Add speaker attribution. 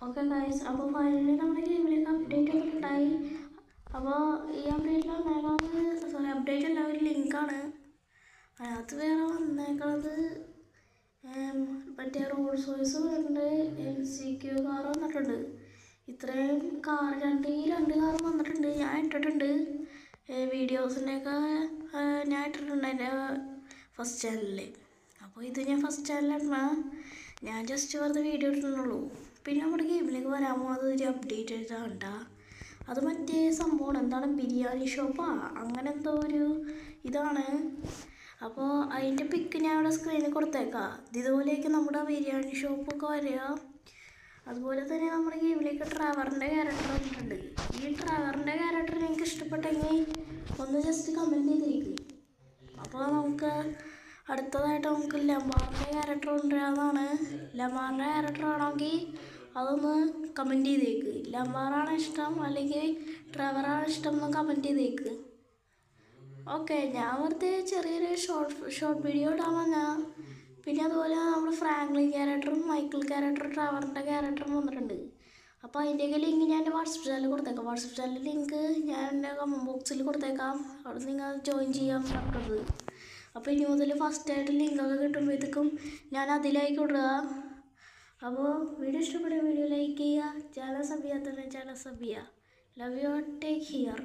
Speaker 1: Okay guys, അപ്പോൾ finally നമ്മുടെ ഗെയിമിലേക്ക് update വന്നിട്ടുണ്ടായി. അപ്പോൾ ഈ അപ്ഡേറ്റിൽ വന്നേക്കുന്നത് അപ്ഡേറ്റ് അല്ല, ഒരു ലിങ്കാണ്. അതിനകത്ത് വേറെ വന്നേക്കുന്നത് മറ്റേ റോൾസ് റോയ്സ് വരുന്നുണ്ട്, MCQ കാർ വന്നിട്ടുണ്ട്. ഇത്രയും കാർ ഈ രണ്ട് കാർ വന്നിട്ടുണ്ട്. ഞാൻ ഇട്ടിട്ടുണ്ട് വീഡിയോസിൻ്റെയൊക്കെ, ഞാൻ ഇട്ടിട്ടുണ്ട് എൻ്റെ ഫസ്റ്റ് ചാനലിൽ. അപ്പോൾ ഇത് ഞാൻ ഫസ്റ്റ് ചാനലിലാണ്, ഞാൻ ജസ്റ്റ് വെറുതെ വീഡിയോ ഇട്ടിട്ടുള്ളൂ. പിന്നെ നമ്മുടെ ഗെയിമിലേക്ക് വരാൻ പോകുന്നത് ഒരു അപ്ഡേറ്റ് എഴുതാണ്ട, അത് മറ്റേ സംഭവമാണ്. എന്താണ്, ബിരിയാണി ഷോപ്പാ അങ്ങനെ എന്തോ ഒരു ഇതാണ്. അപ്പോൾ അതിൻ്റെ പിക്ക് ഞാൻ ഇവിടെ സ്ക്രീനിൽ കൊടുത്തേക്കാം. ഇതുപോലെയൊക്കെ നമ്മുടെ ബിരിയാണി ഷോപ്പൊക്കെ വരിക. അതുപോലെ തന്നെ നമ്മുടെ ഗെയിമിലേക്ക് ട്രാവറിൻ്റെ ക്യാരക്ടർ വന്നിട്ടുണ്ട്. ഈ ട്രാവറിൻ്റെ ക്യാരക്ടർ നിങ്ങൾക്ക് ഇഷ്ടപ്പെട്ടെങ്കിൽ ഒന്ന് ജസ്റ്റ് കമൻറ്റ് ചെയ്തേക്ക്. അപ്പോൾ നമുക്ക് അടുത്തതായിട്ട് നമുക്ക് ലമാറിൻ്റെ ക്യാരക്ടർ കൊണ്ടുവരാമെന്നാണ്. ലമാറിൻ്റെ ക്യാരക്ടർ ആണെങ്കിൽ അതൊന്ന് കമൻറ്റ് ചെയ്തേക്ക്. ലമാറാണ് ഇഷ്ടം അല്ലെങ്കിൽ ട്രെവറാണ് ഇഷ്ടം എന്ന് കമൻറ്റ് ചെയ്തേക്ക്. ഓക്കെ, ഞാൻ വെറുതെ ചെറിയൊരു ഷോർട്ട് വീഡിയോ ഇടാൻ വന്നാൽ. പിന്നെ അതുപോലെ നമ്മൾ ഫ്രാങ്ക്ലിൻ ക്യാരക്ടറും മൈക്കിൾ ക്യാരക്ടറും ട്രെവറിൻ്റെ ക്യാരക്ടറും വന്നിട്ടുണ്ട്. അപ്പോൾ അതിൻ്റെയൊക്കെ ലിങ്ക് ഞാൻ എൻ്റെ വാട്സപ്പ് ചാനലിൽ കൊടുത്തേക്കാം. വാട്സപ്പ് ചാനലിൽ ലിങ്ക് ഞാൻ എൻ്റെ കമൻറ്റ് ബോക്സിൽ കൊടുത്തേക്കാം. അവിടെ നിങ്ങൾ ജോയിൻ ചെയ്യാൻ മറക്കരുത്. അപ്പോൾ ഇനി മുതൽ ഫസ്റ്റായിട്ട് ലിങ്കൊക്കെ കിട്ടുമ്പോഴത്തേക്കും ഞാൻ അതിലേക്ക് ഇടുക. അപ്പോൾ വീഡിയോ ഇഷ്ടപ്പെടുക വീഡിയോ ലൈക്ക് ചെയ്യുക, ചാനൽ സബ് ചെയ്യാത്തവരെ ചാനൽ സബ് ചെയ്യുക. Love you, take care.